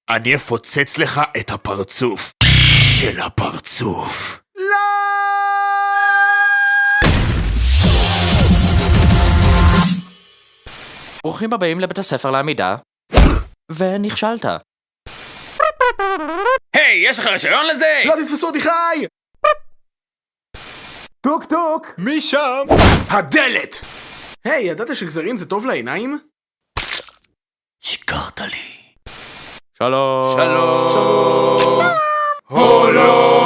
אני אפוצץ לך את הפרצוף של הפרצוף. לא! ברוכים הבאים לבית הספר לעמידה. ונכשלת. היי, יש לך רישיון לזה? לא תתפסו אותי חי! טוק טוק! מי שם? הדלת! היי, ידעת שגזרים זה טוב לעיניים? שיקרת לי. שלום. שלום. הולו.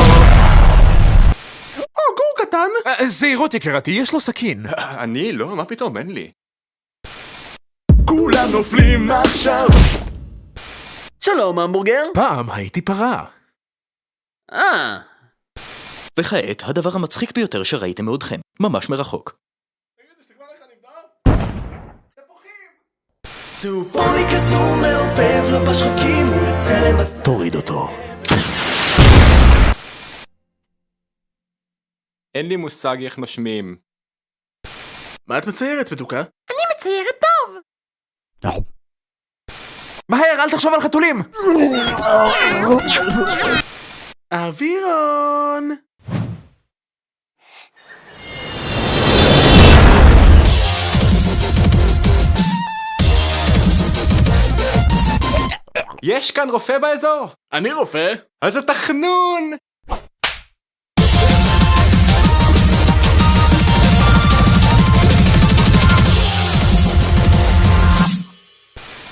או, גור קטן! זהירות יקירתי, יש לו סכין. אני לא? מה פתאום? אין לי. כולם נופלים עכשיו! שלום, המבורגר. פעם הייתי פרה. וכעת, הדבר המצחיק ביותר שראיתם מעודכם. ממש מרחוק. צהובוני קסום מעופף לו בשחקים, הוא יוצא למסע. תוריד אותו. אין לי מושג איך משמיעים. מה את מציירת, מתוקה? מהר, אל תחשוב על חתולים! אווירון! יש כאן רופא באזור? אני רופא. אז אתה חנון!